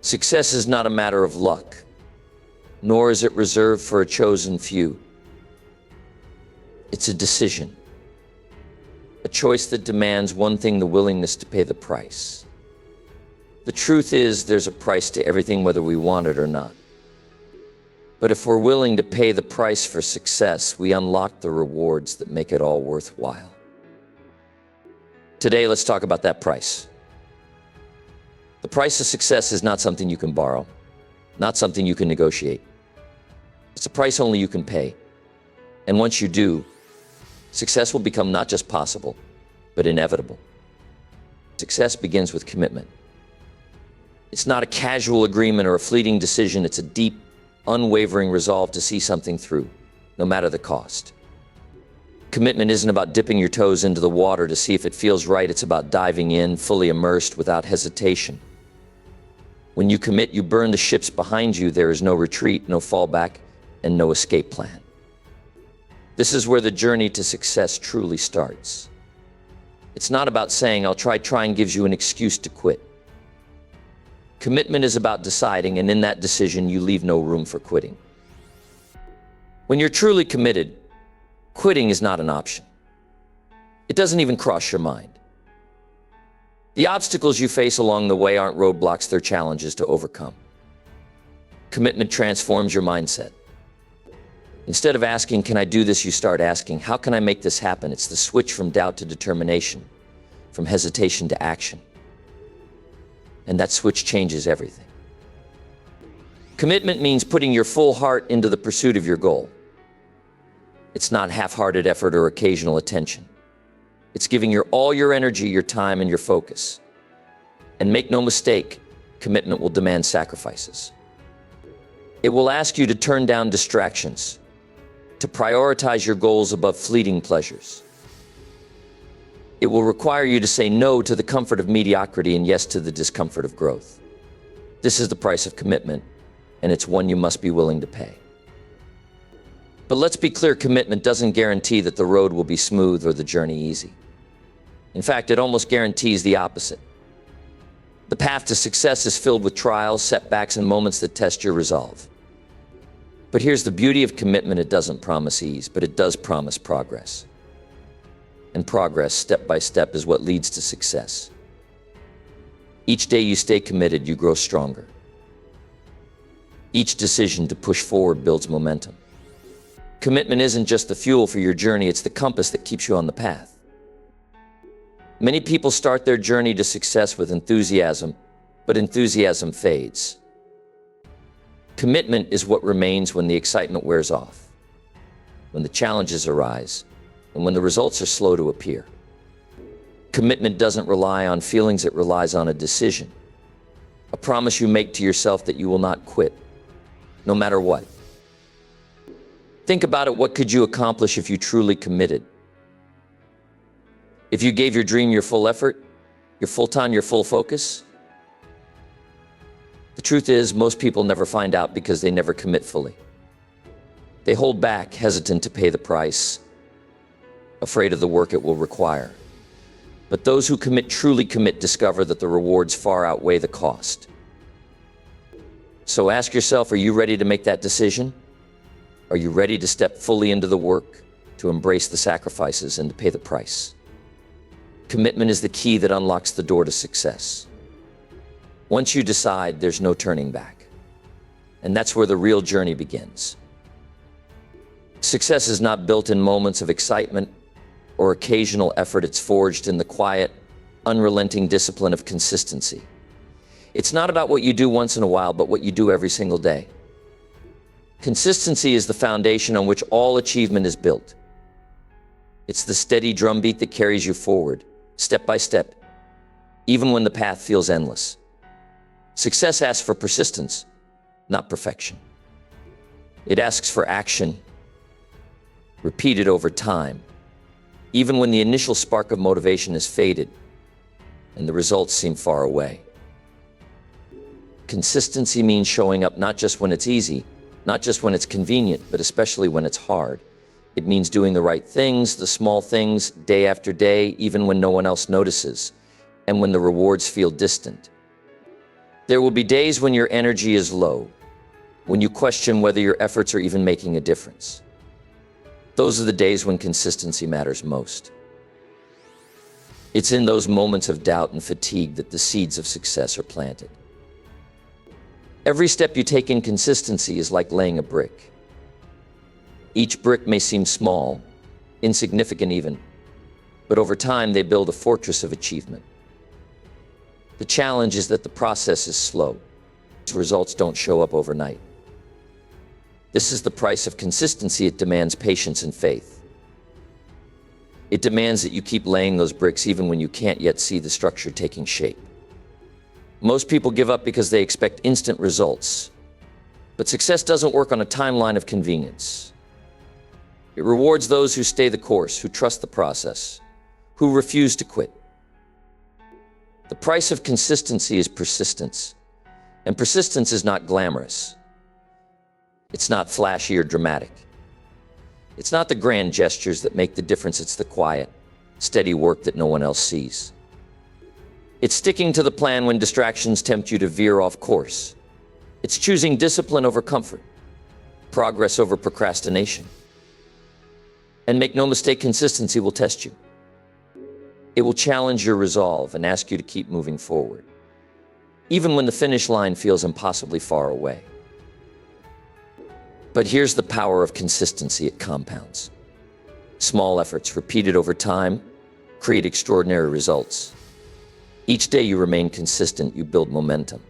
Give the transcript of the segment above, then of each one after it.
Success is not a matter of luck, nor is it reserved for a chosen few. It's a decision, a choice that demands one thing: the willingness to pay the price. The truth is, there's a price to everything, whether we want it or not. But if we're willing to pay the price for success, we unlock the rewards that make it all worthwhile. Today, let's talk about that price. The price of success is not something you can borrow, not something you can negotiate. It's a price only you can pay. And once you do, success will become not just possible, but inevitable. Success begins with commitment. It's not a casual agreement or a fleeting decision. It's a deep, unwavering resolve to see something through, no matter the cost. Commitment isn't about dipping your toes into the water to see if it feels right. It's about diving in, fully immersed, without hesitation. When you commit, you burn the ships behind you. There is no retreat, no fallback, and no escape plan. This is where the journey to success truly starts. It's not about saying, "I'll try." Trying gives you an excuse to quit. Commitment is about deciding, and in that decision, you leave no room for quitting. When you're truly committed, quitting is not an option. It doesn't even cross your mind. The obstacles you face along the way aren't roadblocks, they're challenges to overcome. Commitment transforms your mindset. Instead of asking, "Can I do this?" you start asking, "How can I make this happen?" It's the switch from doubt to determination, from hesitation to action. And that switch changes everything. Commitment means putting your full heart into the pursuit of your goal. It's not half-hearted effort or occasional attention. It's giving all your energy, your time, and your focus. And make no mistake, commitment will demand sacrifices. It will ask you to turn down distractions, to prioritize your goals above fleeting pleasures. It will require you to say no to the comfort of mediocrity and yes to the discomfort of growth. This is the price of commitment, and it's one you must be willing to pay. But let's be clear, commitment doesn't guarantee that the road will be smooth or the journey easy. In fact, it almost guarantees the opposite. The path to success is filled with trials, setbacks, and moments that test your resolve. But here's the beauty of commitment: it doesn't promise ease, but it does promise progress. And progress, step by step, is what leads to success. Each day you stay committed, you grow stronger. Each decision to push forward builds momentum. Commitment isn't just the fuel for your journey, it's the compass that keeps you on the path. Many people start their journey to success with enthusiasm, but enthusiasm fades. Commitment is what remains when the excitement wears off, when the challenges arise, and when the results are slow to appear. Commitment doesn't rely on feelings, it relies on a decision. A promise you make to yourself that you will not quit, no matter what. Think about it: what could you accomplish if you truly committed? If you gave your dream your full effort, your full time, your full focus? The truth is, most people never find out because they never commit fully. They hold back, hesitant to pay the price, afraid of the work it will require. But those who truly commit, discover that the rewards far outweigh the cost. So ask yourself, are you ready to make that decision? Are you ready to step fully into the work, to embrace the sacrifices, and to pay the price? Commitment is the key that unlocks the door to success. Once you decide, there's no turning back. And that's where the real journey begins. Success is not built in moments of excitement or occasional effort. It's forged in the quiet, unrelenting discipline of consistency. It's not about what you do once in a while, but what you do every single day. Consistency is the foundation on which all achievement is built. It's the steady drumbeat that carries you forward, step by step, even when the path feels endless. Success asks for persistence, not perfection. It asks for action, repeated over time, even when the initial spark of motivation has faded and the results seem far away. Consistency means showing up not just when it's easy, not just when it's convenient, but especially when it's hard. It means doing the right things, the small things, day after day, even when no one else notices, and when the rewards feel distant. There will be days when your energy is low, when you question whether your efforts are even making a difference. Those are the days when consistency matters most. It's in those moments of doubt and fatigue that the seeds of success are planted. Every step you take in consistency is like laying a brick. Each brick may seem small, insignificant even, but over time they build a fortress of achievement. The challenge is that the process is slow. Results don't show up overnight. This is the price of consistency. It demands patience and faith. It demands that you keep laying those bricks even when you can't yet see the structure taking shape. Most people give up because they expect instant results. But success doesn't work on a timeline of convenience. It rewards those who stay the course, who trust the process, who refuse to quit. The price of consistency is persistence. And persistence is not glamorous. It's not flashy or dramatic. It's not the grand gestures that make the difference. It's the quiet, steady work that no one else sees. It's sticking to the plan when distractions tempt you to veer off course. It's choosing discipline over comfort, progress over procrastination. And make no mistake, consistency will test you. It will challenge your resolve and ask you to keep moving forward, even when the finish line feels impossibly far away. But here's the power of consistency. It compounds. Small efforts repeated over time create extraordinary results. Each day you remain consistent, you build momentum.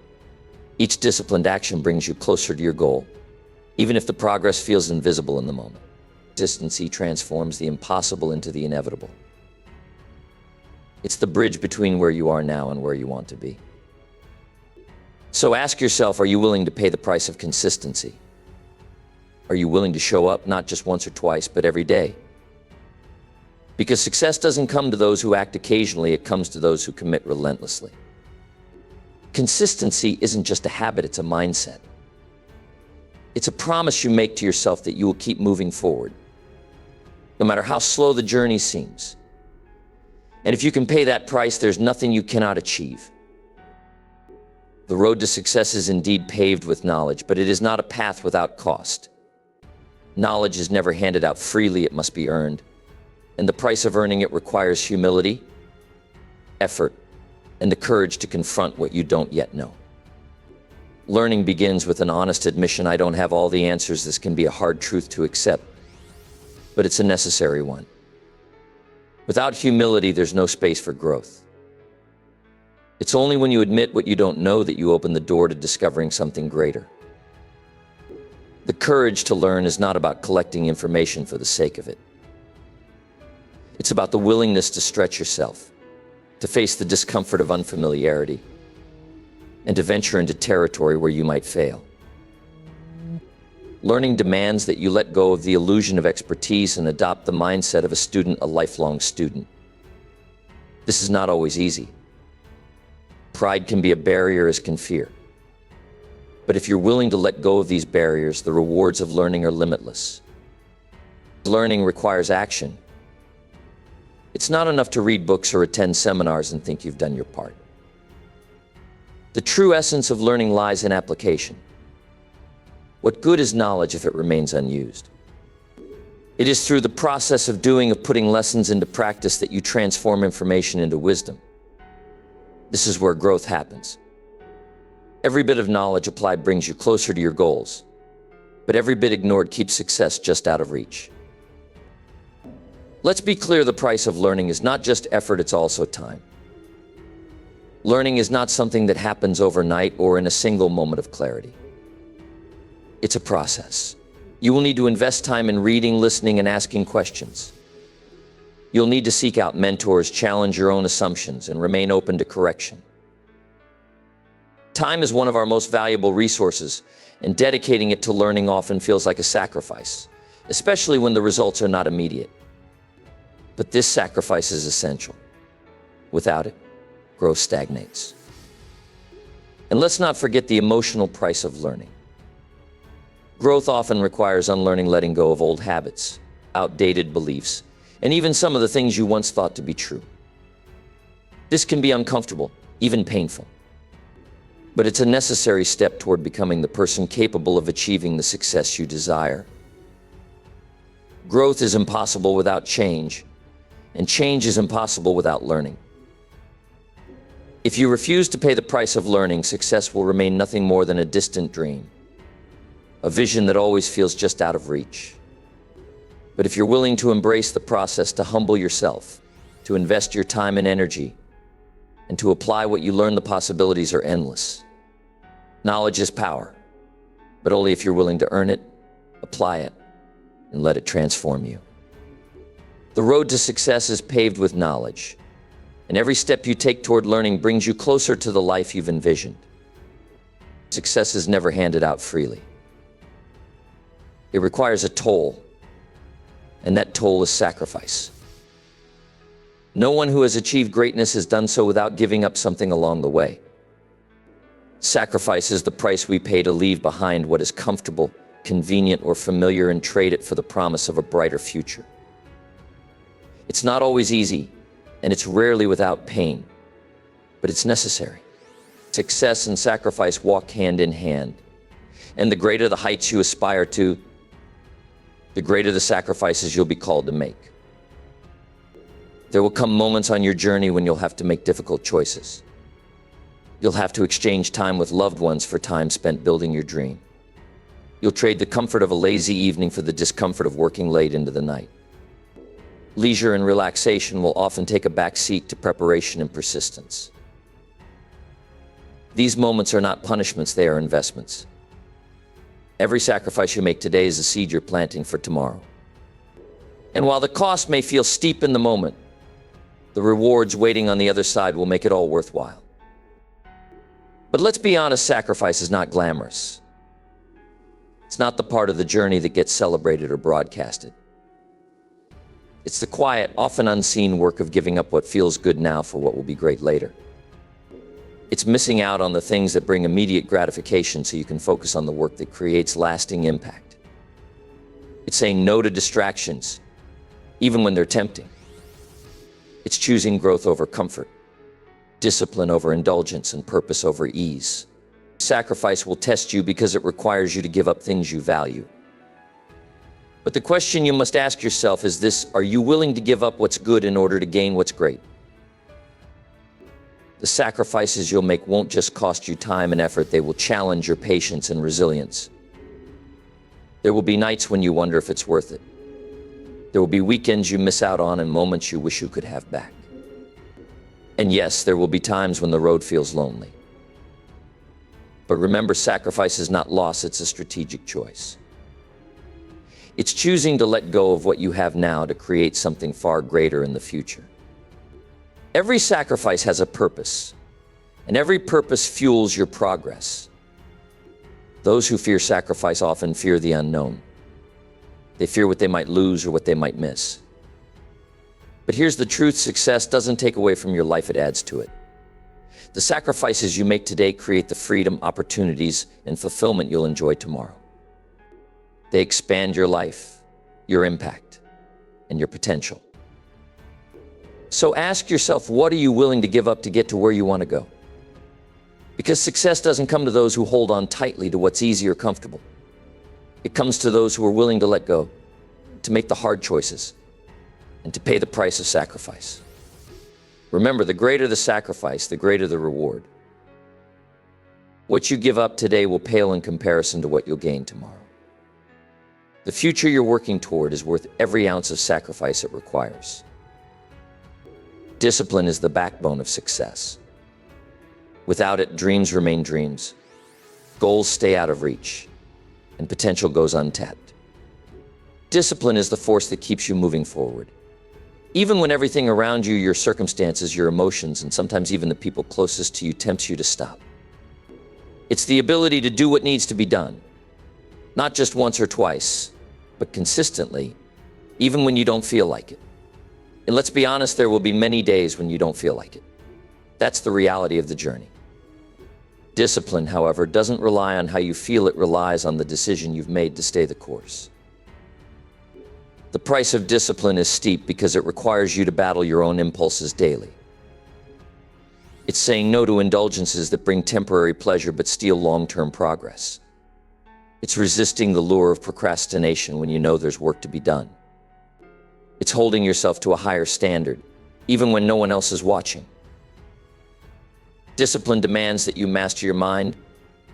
Each disciplined action brings you closer to your goal, even if the progress feels invisible in the moment. Consistency transforms the impossible into the inevitable. It's the bridge between where you are now and where you want to be. So ask yourself, are you willing to pay the price of consistency? Are you willing to show up not just once or twice, but every day? Because success doesn't come to those who act occasionally, it comes to those who commit relentlessly. Consistency isn't just a habit, it's a mindset. It's a promise you make to yourself that you will keep moving forward, no matter how slow the journey seems. And if you can pay that price, there's nothing you cannot achieve. The road to success is indeed paved with knowledge, but it is not a path without cost. Knowledge is never handed out freely, it must be earned. And the price of earning it requires humility, effort, and the courage to confront what you don't yet know. Learning begins with an honest admission, I don't have all the answers. This can be a hard truth to accept, but it's a necessary one. Without humility, there's no space for growth. It's only when you admit what you don't know that you open the door to discovering something greater. The courage to learn is not about collecting information for the sake of it. It's about the willingness to stretch yourself, to face the discomfort of unfamiliarity, and to venture into territory where you might fail. Learning demands that you let go of the illusion of expertise and adopt the mindset of a student, a lifelong student. This is not always easy. Pride can be a barrier, as can fear. But if you're willing to let go of these barriers, the rewards of learning are limitless. Learning requires action. It's not enough to read books or attend seminars and think you've done your part. The true essence of learning lies in application. What good is knowledge if it remains unused? It is through the process of doing, of putting lessons into practice, that you transform information into wisdom. This is where growth happens. Every bit of knowledge applied brings you closer to your goals, but every bit ignored keeps success just out of reach. Let's be clear, the price of learning is not just effort, it's also time. Learning is not something that happens overnight or in a single moment of clarity. It's a process. You will need to invest time in reading, listening, and asking questions. You'll need to seek out mentors, challenge your own assumptions, and remain open to correction. Time is one of our most valuable resources, and dedicating it to learning often feels like a sacrifice, especially when the results are not immediate. But this sacrifice is essential. Without it, growth stagnates. And let's not forget the emotional price of learning. Growth often requires unlearning, letting go of old habits, outdated beliefs, and even some of the things you once thought to be true. This can be uncomfortable, even painful. but it's a necessary step toward becoming the person capable of achieving the success you desire. Growth is impossible without change, and change is impossible without learning. If you refuse to pay the price of learning, success will remain nothing more than a distant dream, a vision that always feels just out of reach. But if you're willing to embrace the process, to humble yourself, to invest your time and energy, and to apply what you learn, the possibilities are endless. Knowledge is power, but only if you're willing to earn it, apply it, and let it transform you. The road to success is paved with knowledge, and every step you take toward learning brings you closer to the life you've envisioned. Success is never handed out freely. It requires a toll, and that toll is sacrifice. No one who has achieved greatness has done so without giving up something along the way. Sacrifice is the price we pay to leave behind what is comfortable, convenient, or familiar and trade it for the promise of a brighter future. It's not always easy, and it's rarely without pain, but it's necessary. Success and sacrifice walk hand in hand, and the greater the heights you aspire to, the greater the sacrifices you'll be called to make. There will come moments on your journey when you'll have to make difficult choices. You'll have to exchange time with loved ones for time spent building your dream. You'll trade the comfort of a lazy evening for the discomfort of working late into the night. Leisure and relaxation will often take a back seat to preparation and persistence. These moments are not punishments, they are investments. Every sacrifice you make today is a seed you're planting for tomorrow. And while the cost may feel steep in the moment, the rewards waiting on the other side will make it all worthwhile. But let's be honest, sacrifice is not glamorous. It's not the part of the journey that gets celebrated or broadcasted. It's the quiet, often unseen work of giving up what feels good now for what will be great later. It's missing out on the things that bring immediate gratification so you can focus on the work that creates lasting impact. It's saying no to distractions, even when they're tempting. It's choosing growth over comfort, discipline over indulgence, and purpose over ease. Sacrifice will test you because it requires you to give up things you value. But the question you must ask yourself is this: are you willing to give up what's good in order to gain what's great? The sacrifices you'll make won't just cost you time and effort, they will challenge your patience and resilience. There will be nights when you wonder if it's worth it. There will be weekends you miss out on and moments you wish you could have back. And yes, there will be times when the road feels lonely. But remember, sacrifice is not loss, it's a strategic choice. It's choosing to let go of what you have now to create something far greater in the future. Every sacrifice has a purpose, and every purpose fuels your progress. Those who fear sacrifice often fear the unknown. They fear what they might lose or what they might miss. But here's the truth: success doesn't take away from your life, it adds to it. The sacrifices you make today create the freedom, opportunities, and fulfillment you'll enjoy tomorrow. They expand your life, your impact, and your potential. So ask yourself, what are you willing to give up to get to where you want to go? Because success doesn't come to those who hold on tightly to what's easy or comfortable. It comes to those who are willing to let go, to make the hard choices, and to pay the price of sacrifice. Remember, the greater the sacrifice, the greater the reward. What you give up today will pale in comparison to what you'll gain tomorrow. The future you're working toward is worth every ounce of sacrifice it requires. Discipline is the backbone of success. Without it, dreams remain dreams, goals stay out of reach, and potential goes untapped. Discipline is the force that keeps you moving forward. Even when everything around you, your circumstances, your emotions, and sometimes even the people closest to you tempts you to stop. It's the ability to do what needs to be done, not just once or twice, but consistently, even when you don't feel like it. And let's be honest, there will be many days when you don't feel like it. That's the reality of the journey. Discipline, however, doesn't rely on how you feel, it relies on the decision you've made to stay the course. The price of discipline is steep because it requires you to battle your own impulses daily. It's saying no to indulgences that bring temporary pleasure but steal long-term progress. It's resisting the lure of procrastination when you know there's work to be done. It's holding yourself to a higher standard, even when no one else is watching. Discipline demands that you master your mind,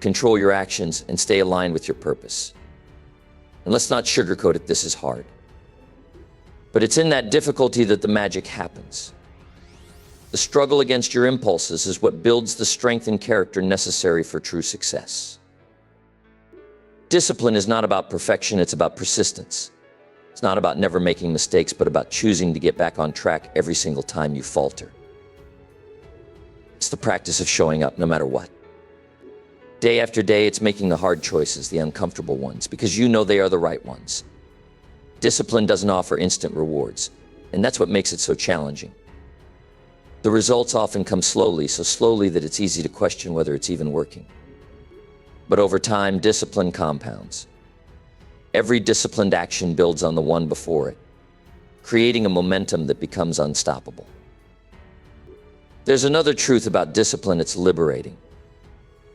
control your actions, and stay aligned with your purpose. And let's not sugarcoat it, this is hard. But it's in that difficulty that the magic happens. The struggle against your impulses is what builds the strength and character necessary for true success. Discipline is not about perfection, it's about persistence. It's not about never making mistakes, but about choosing to get back on track every single time you falter. It's the practice of showing up no matter what. Day after day, it's making the hard choices, the uncomfortable ones, because you know they are the right ones. Discipline doesn't offer instant rewards, and that's what makes it so challenging. The results often come slowly, so slowly that it's easy to question whether it's even working. But over time, discipline compounds. Every disciplined action builds on the one before it, creating a momentum that becomes unstoppable. There's another truth about discipline, it's liberating.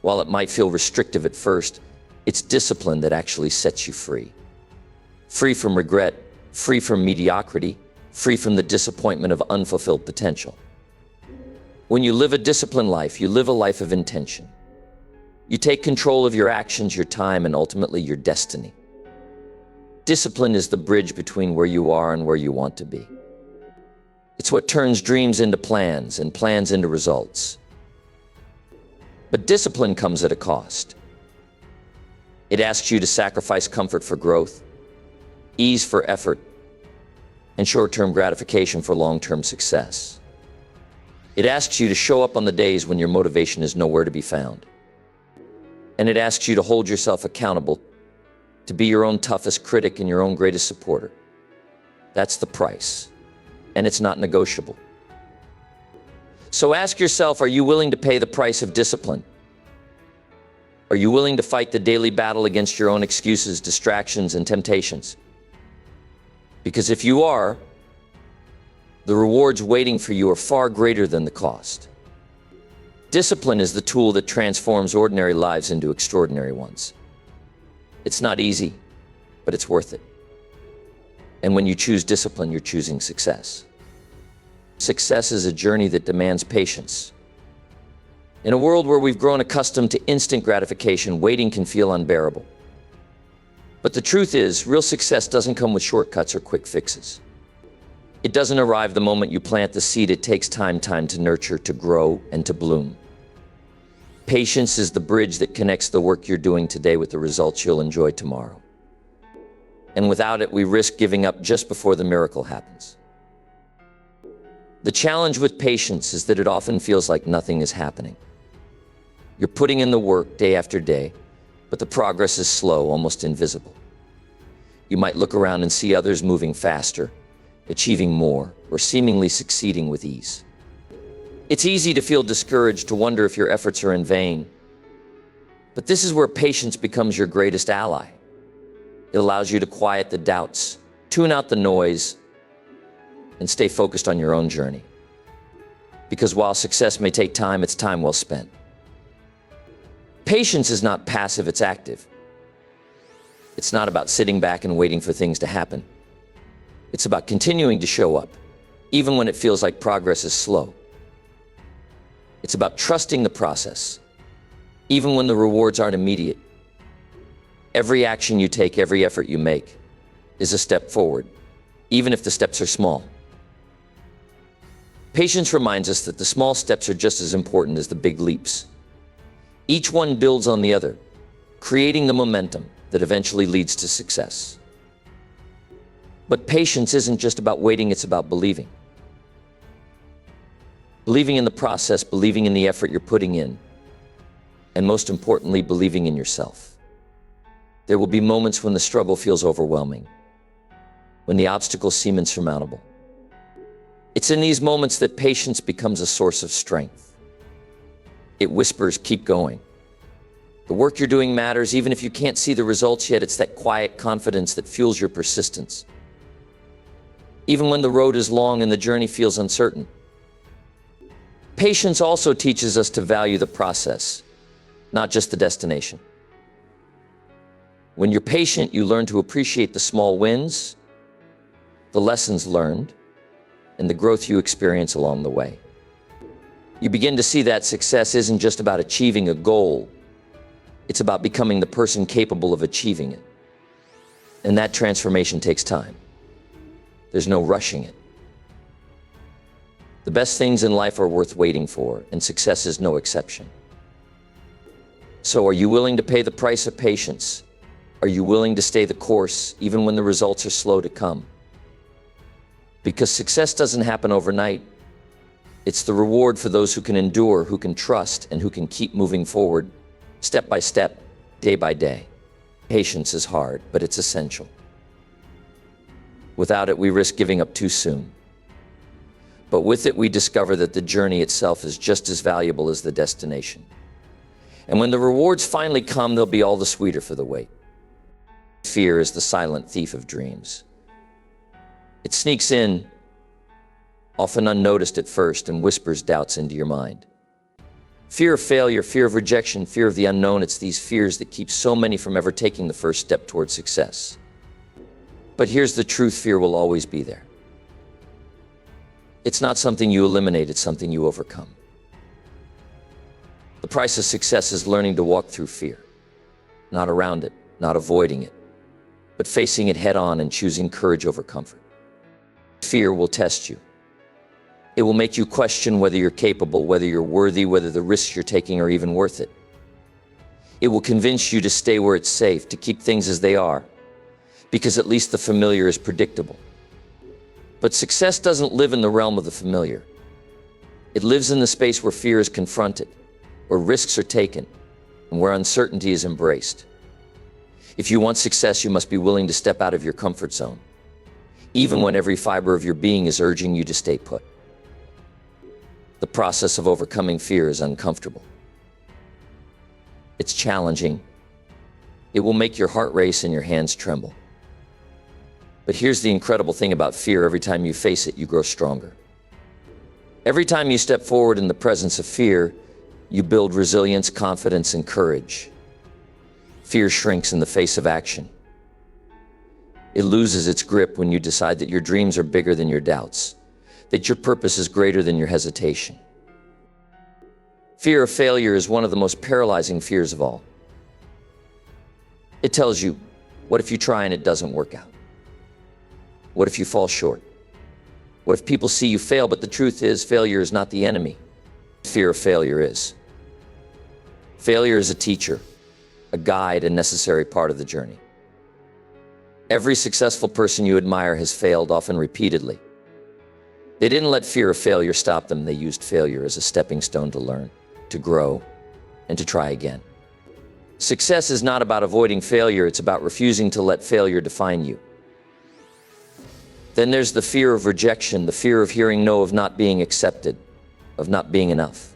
While it might feel restrictive at first, it's discipline that actually sets you free. Free from regret, free from mediocrity, free from the disappointment of unfulfilled potential. When you live a disciplined life, you live a life of intention. You take control of your actions, your time, and ultimately your destiny. Discipline is the bridge between where you are and where you want to be. It's what turns dreams into plans and plans into results. But discipline comes at a cost. It asks you to sacrifice comfort for growth, ease for effort, and short-term gratification for long-term success. It asks you to show up on the days when your motivation is nowhere to be found. And it asks you to hold yourself accountable, to be your own toughest critic and your own greatest supporter. That's the price, and it's not negotiable. So ask yourself, are you willing to pay the price of discipline? Are you willing to fight the daily battle against your own excuses, distractions, and temptations? Because if you are, the rewards waiting for you are far greater than the cost. Discipline is the tool that transforms ordinary lives into extraordinary ones. It's not easy, but it's worth it. And when you choose discipline, you're choosing success. Success is a journey that demands patience. In a world where we've grown accustomed to instant gratification, waiting can feel unbearable. But the truth is, real success doesn't come with shortcuts or quick fixes. It doesn't arrive the moment you plant the seed. It takes time to nurture, to grow, and to bloom. Patience is the bridge that connects the work you're doing today with the results you'll enjoy tomorrow. And without it, we risk giving up just before the miracle happens. The challenge with patience is that it often feels like nothing is happening. You're putting in the work day after day, but the progress is slow, almost invisible. You might look around and see others moving faster, achieving more, or seemingly succeeding with ease. It's easy to feel discouraged, to wonder if your efforts are in vain. But this is where patience becomes your greatest ally. It allows you to quiet the doubts, tune out the noise, and stay focused on your own journey. Because while success may take time, it's time well spent. Patience is not passive, it's active. It's not about sitting back and waiting for things to happen. It's about continuing to show up, even when it feels like progress is slow. It's about trusting the process, even when the rewards aren't immediate. Every action you take, every effort you make, is a step forward, even if the steps are small. Patience reminds us that the small steps are just as important as the big leaps. Each one builds on the other, creating the momentum that eventually leads to success. But patience isn't just about waiting, it's about believing. Believing in the process, believing in the effort you're putting in, and most importantly, believing in yourself. There will be moments when the struggle feels overwhelming, when the obstacles seem insurmountable. It's in these moments that patience becomes a source of strength. It whispers, keep going. The work you're doing matters, even if you can't see the results yet. It's that quiet confidence that fuels your persistence. Even when the road is long and the journey feels uncertain. Patience also teaches us to value the process, not just the destination. When you're patient, you learn to appreciate the small wins, the lessons learned, and the growth you experience along the way. You begin to see that success isn't just about achieving a goal. It's about becoming the person capable of achieving it. And that transformation takes time. There's no rushing it. The best things in life are worth waiting for, and success is no exception. So are you willing to pay the price of patience? Are you willing to stay the course, even when the results are slow to come? Because success doesn't happen overnight. It's the reward for those who can endure, who can trust, and who can keep moving forward, step by step, day by day. Patience is hard, but it's essential. Without it, we risk giving up too soon. But with it, we discover that the journey itself is just as valuable as the destination. And when the rewards finally come, they'll be all the sweeter for the wait. Fear is the silent thief of dreams. It sneaks in, often unnoticed at first, and whispers doubts into your mind. Fear of failure, fear of rejection, fear of the unknown, it's these fears that keep so many from ever taking the first step towards success. But here's the truth, fear will always be there. It's not something you eliminate, it's something you overcome. The price of success is learning to walk through fear, not around it, not avoiding it, but facing it head on and choosing courage over comfort. Fear will test you. It will make you question whether you're capable, whether you're worthy, whether the risks you're taking are even worth it. It will convince you to stay where it's safe, to keep things as they are, because at least the familiar is predictable. But success doesn't live in the realm of the familiar. It lives in the space where fear is confronted, where risks are taken, and where uncertainty is embraced. If you want success, you must be willing to step out of your comfort zone, even when every fiber of your being is urging you to stay put. The process of overcoming fear is uncomfortable. It's challenging. It will make your heart race and your hands tremble. But here's the incredible thing about fear: every time you face it, you grow stronger. Every time you step forward in the presence of fear, you build resilience, confidence, and courage. Fear shrinks in the face of action. It loses its grip when you decide that your dreams are bigger than your doubts, that your purpose is greater than your hesitation. Fear of failure is one of the most paralyzing fears of all. It tells you, what if you try and it doesn't work out? What if you fall short? What if people see you fail? But the truth is, failure is not the enemy. Fear of failure is. Failure is a teacher, a guide, a necessary part of the journey. Every successful person you admire has failed, often repeatedly. They didn't let fear of failure stop them. They used failure as a stepping stone to learn, to grow, and to try again. Success is not about avoiding failure. It's about refusing to let failure define you. Then there's the fear of rejection, the fear of hearing no, of not being accepted, of not being enough.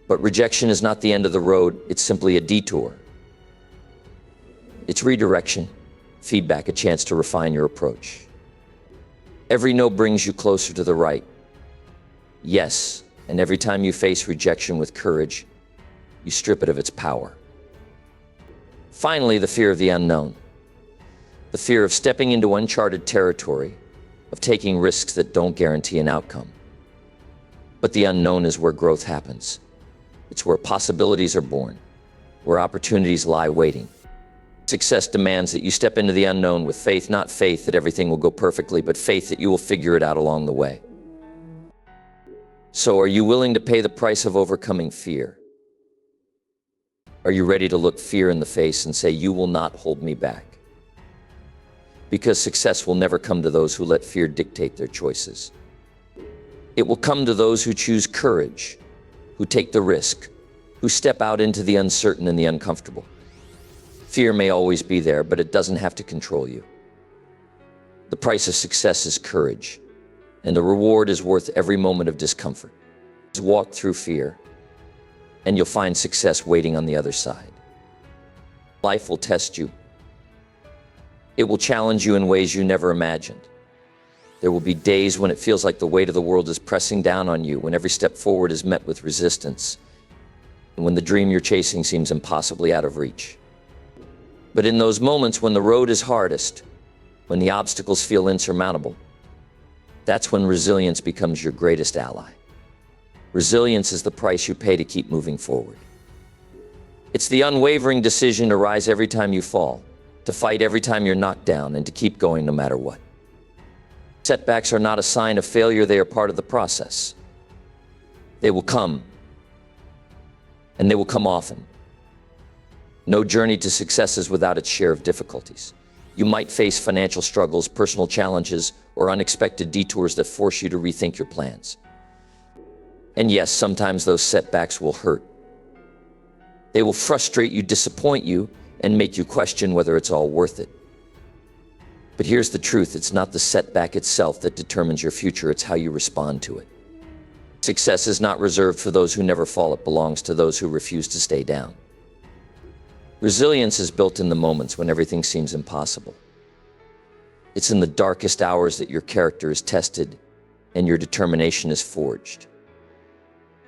But rejection is not the end of the road. It's simply a detour. It's redirection, feedback, a chance to refine your approach. Every no brings you closer to the right. Yes, and every time you face rejection with courage, you strip it of its power. Finally, the fear of the unknown. The fear of stepping into uncharted territory, of taking risks that don't guarantee an outcome. But the unknown is where growth happens. It's where possibilities are born, where opportunities lie waiting. Success demands that you step into the unknown with faith, not faith that everything will go perfectly, but faith that you will figure it out along the way. So are you willing to pay the price of overcoming fear? Are you ready to look fear in the face and say, you will not hold me back? Because success will never come to those who let fear dictate their choices. It will come to those who choose courage, who take the risk, who step out into the uncertain and the uncomfortable. Fear may always be there, but it doesn't have to control you. The price of success is courage, and the reward is worth every moment of discomfort. Just walk through fear, and you'll find success waiting on the other side. Life will test you. It will challenge you in ways you never imagined. There will be days when it feels like the weight of the world is pressing down on you, when every step forward is met with resistance, and when the dream you're chasing seems impossibly out of reach. But in those moments when the road is hardest, when the obstacles feel insurmountable, that's when resilience becomes your greatest ally. Resilience is the price you pay to keep moving forward. It's the unwavering decision to rise every time you fall, to fight every time you're knocked down, and to keep going no matter what. Setbacks are not a sign of failure, they are part of the process. They will come, and they will come often. No journey to success is without its share of difficulties. You might face financial struggles, personal challenges, or unexpected detours that force you to rethink your plans. And yes, sometimes those setbacks will hurt. They will frustrate you, disappoint you, and make you question whether it's all worth it. But here's the truth, it's not the setback itself that determines your future, it's how you respond to it. Success is not reserved for those who never fall, it belongs to those who refuse to stay down. Resilience is built in the moments when everything seems impossible. It's in the darkest hours that your character is tested and your determination is forged.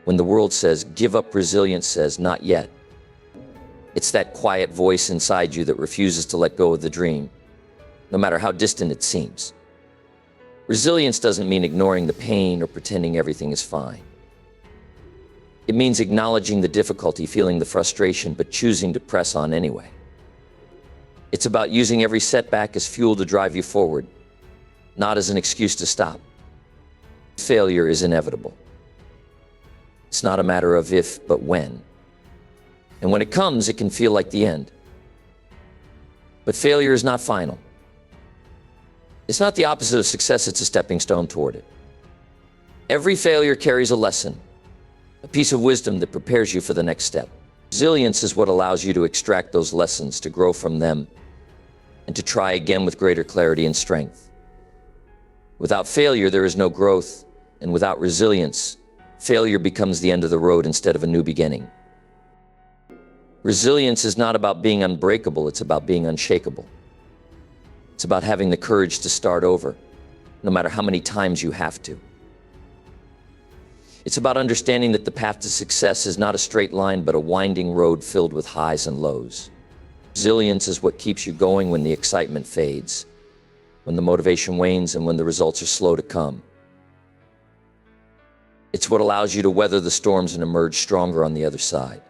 When the world says, give up, resilience says, not yet. It's that quiet voice inside you that refuses to let go of the dream, no matter how distant it seems. Resilience doesn't mean ignoring the pain or pretending everything is fine. It means acknowledging the difficulty, feeling the frustration, but choosing to press on anyway. It's about using every setback as fuel to drive you forward, not as an excuse to stop. Failure is inevitable. It's not a matter of if, but when. And when it comes, it can feel like the end. But failure is not final. It's not the opposite of success, it's a stepping stone toward it. Every failure carries a lesson, a piece of wisdom that prepares you for the next step. Resilience is what allows you to extract those lessons, to grow from them, and to try again with greater clarity and strength. Without failure, there is no growth, and without resilience, failure becomes the end of the road instead of a new beginning. Resilience is not about being unbreakable, it's about being unshakable. It's about having the courage to start over, no matter how many times you have to. It's about understanding that the path to success is not a straight line, but a winding road filled with highs and lows. Resilience is what keeps you going when the excitement fades, when the motivation wanes, and when the results are slow to come. It's what allows you to weather the storms and emerge stronger on the other side.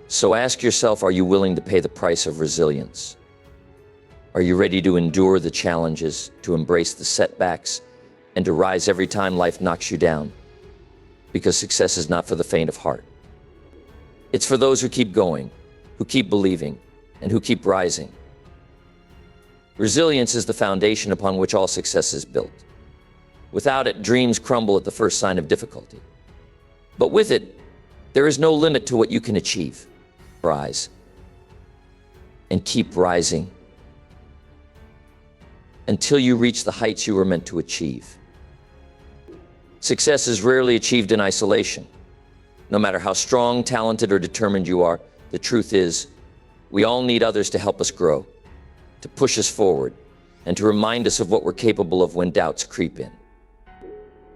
So ask yourself, are you willing to pay the price of resilience? Are you ready to endure the challenges, to embrace the setbacks, and to rise every time life knocks you down? Because success is not for the faint of heart. It's for those who keep going, who keep believing, and who keep rising. Resilience is the foundation upon which all success is built. Without it, dreams crumble at the first sign of difficulty. But with it, there is no limit to what you can achieve. Rise and keep rising until you reach the heights you were meant to achieve. Success is rarely achieved in isolation. No matter how strong, talented, or determined you are, the truth is, we all need others to help us grow, to push us forward, and to remind us of what we're capable of when doubts creep in.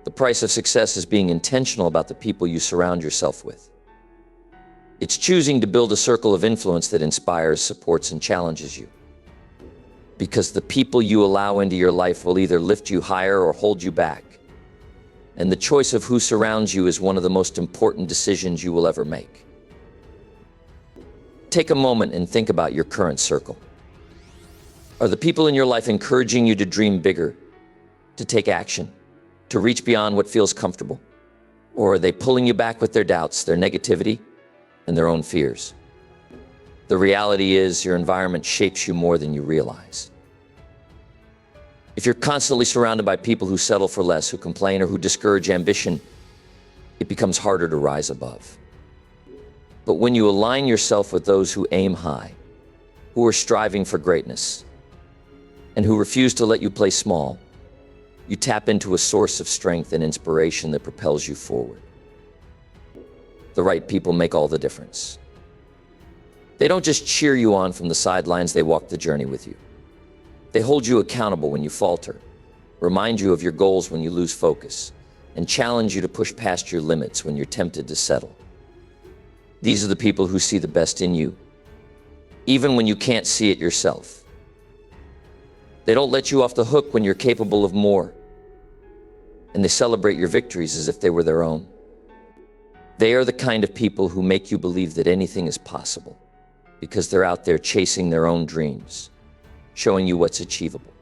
The price of success is being intentional about the people you surround yourself with. It's choosing to build a circle of influence that inspires, supports, and challenges you. Because the people you allow into your life will either lift you higher or hold you back. And the choice of who surrounds you is one of the most important decisions you will ever make. Take a moment and think about your current circle. Are the people in your life encouraging you to dream bigger, to take action, to reach beyond what feels comfortable? Or are they pulling you back with their doubts, their negativity, and their own fears? The reality is, your environment shapes you more than you realize. If you're constantly surrounded by people who settle for less, who complain, or who discourage ambition, it becomes harder to rise above. But when you align yourself with those who aim high, who are striving for greatness, and who refuse to let you play small, you tap into a source of strength and inspiration that propels you forward. The right people make all the difference. They don't just cheer you on from the sidelines, they walk the journey with you. They hold you accountable when you falter, remind you of your goals when you lose focus, and challenge you to push past your limits when you're tempted to settle. These are the people who see the best in you, even when you can't see it yourself. They don't let you off the hook when you're capable of more, and they celebrate your victories as if they were their own. They are the kind of people who make you believe that anything is possible, because they're out there chasing their own dreams, showing you what's achievable.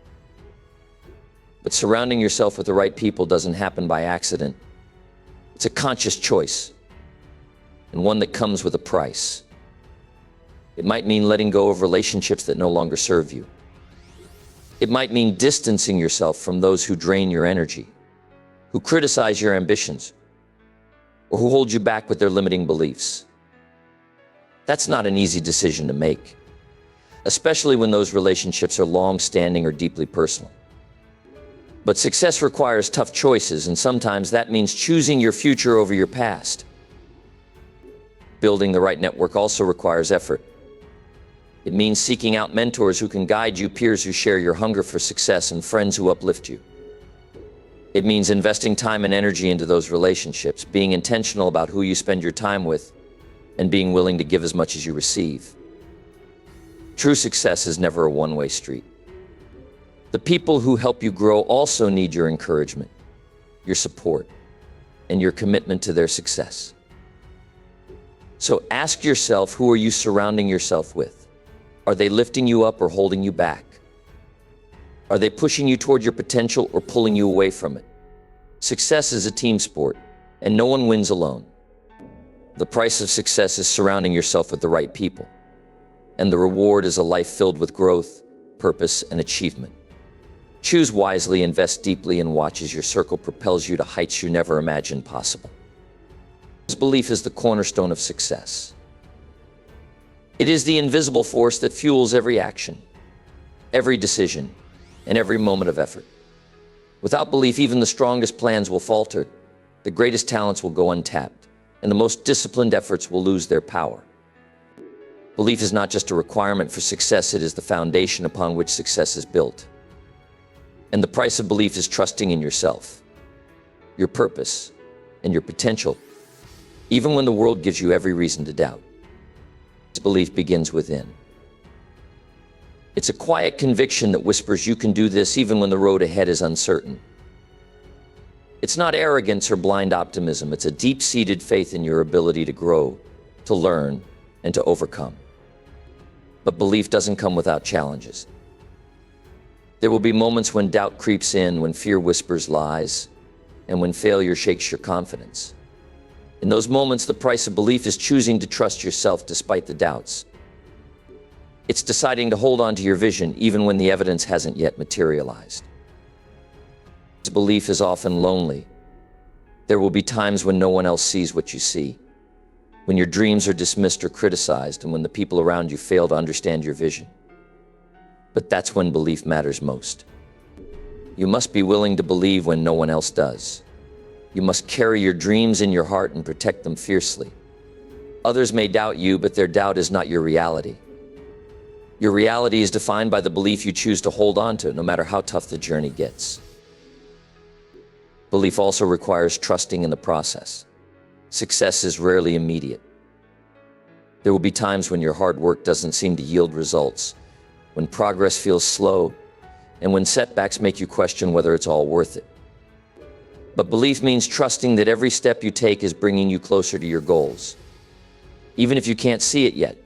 But surrounding yourself with the right people doesn't happen by accident. It's a conscious choice, and one that comes with a price. It might mean letting go of relationships that no longer serve you. It might mean distancing yourself from those who drain your energy, who criticize your ambitions, or who hold you back with their limiting beliefs. That's not an easy decision to make, especially when those relationships are long-standing or deeply personal. But success requires tough choices, and sometimes that means choosing your future over your past. Building the right network also requires effort. It means seeking out mentors who can guide you, peers who share your hunger for success, and friends who uplift you. It means investing time and energy into those relationships, being intentional about who you spend your time with, and being willing to give as much as you receive. True success is never a one-way street. The people who help you grow also need your encouragement, your support, and your commitment to their success. So ask yourself, who are you surrounding yourself with? Are they lifting you up or holding you back? Are they pushing you toward your potential or pulling you away from it? Success is a team sport, and no one wins alone. The price of success is surrounding yourself with the right people, and the reward is a life filled with growth, purpose, and achievement. Choose wisely, invest deeply, and watch as your circle propels you to heights you never imagined possible. This belief is the cornerstone of success. It is the invisible force that fuels every action, every decision, and every moment of effort. Without belief, even the strongest plans will falter, the greatest talents will go untapped, and the most disciplined efforts will lose their power. Belief is not just a requirement for success, it is the foundation upon which success is built. And the price of belief is trusting in yourself, your purpose, and your potential, even when the world gives you every reason to doubt. This belief begins within. It's a quiet conviction that whispers you can do this even when the road ahead is uncertain. It's not arrogance or blind optimism. It's a deep-seated faith in your ability to grow, to learn, and to overcome. But belief doesn't come without challenges. There will be moments when doubt creeps in, when fear whispers lies, and when failure shakes your confidence. In those moments, the price of belief is choosing to trust yourself despite the doubts. It's deciding to hold on to your vision even when the evidence hasn't yet materialized. This belief is often lonely. There will be times when no one else sees what you see, when your dreams are dismissed or criticized, and when the people around you fail to understand your vision. But that's when belief matters most. You must be willing to believe when no one else does. You must carry your dreams in your heart and protect them fiercely. Others may doubt you, but their doubt is not your reality. Your reality is defined by the belief you choose to hold on to, no matter how tough the journey gets. Belief also requires trusting in the process. Success is rarely immediate. There will be times when your hard work doesn't seem to yield results, when progress feels slow, and when setbacks make you question whether it's all worth it. But belief means trusting that every step you take is bringing you closer to your goals, even if you can't see it yet.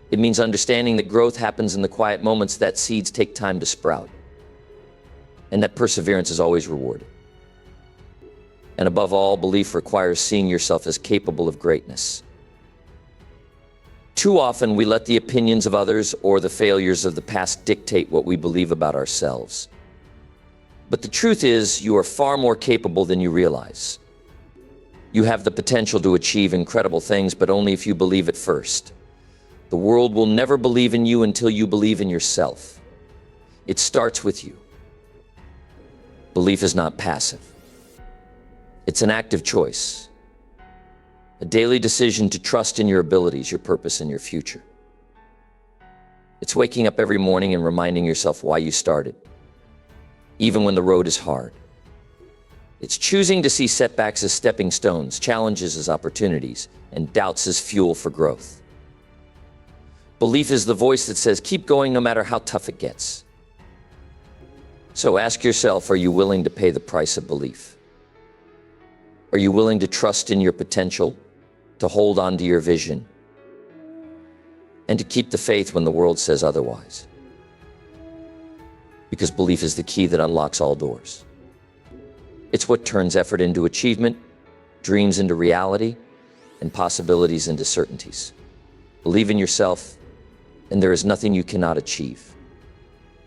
It means understanding that growth happens in the quiet moments, that seeds take time to sprout, and that perseverance is always rewarded. And above all, belief requires seeing yourself as capable of greatness. Too often, we let the opinions of others or the failures of the past dictate what we believe about ourselves. But the truth is, you are far more capable than you realize. You have the potential to achieve incredible things, but only if you believe it first. The world will never believe in you until you believe in yourself. It starts with you. Belief is not passive. It's an active choice, a daily decision to trust in your abilities, your purpose, and your future. It's waking up every morning and reminding yourself why you started. even when the road is hard. It's choosing to see setbacks as stepping stones, challenges as opportunities, and doubts as fuel for growth. Belief is the voice that says, keep going no matter how tough it gets. So ask yourself, are you willing to pay the price of belief? Are you willing to trust in your potential, to hold on to your vision, and to keep the faith when the world says otherwise? Because belief is the key that unlocks all doors. It's what turns effort into achievement, dreams into reality, and possibilities into certainties. Believe in yourself, and there is nothing you cannot achieve.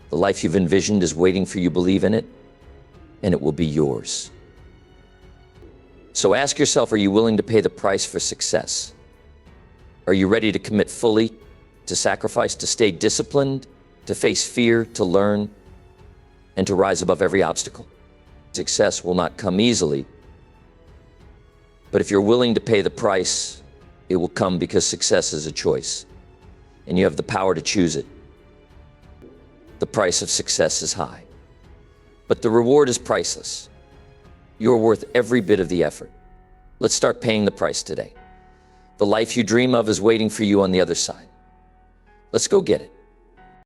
The life you've envisioned is waiting for you. Believe in it, and it will be yours. So ask yourself, are you willing to pay the price for success? Are you ready to commit fully, to sacrifice, to stay disciplined, to face fear, to learn, and to rise above every obstacle? Success will not come easily, but if you're willing to pay the price, it will come, because success is a choice, and you have the power to choose it. The price of success is high, but the reward is priceless. You're worth every bit of the effort. Let's start paying the price today. The life you dream of is waiting for you on the other side. Let's go get it.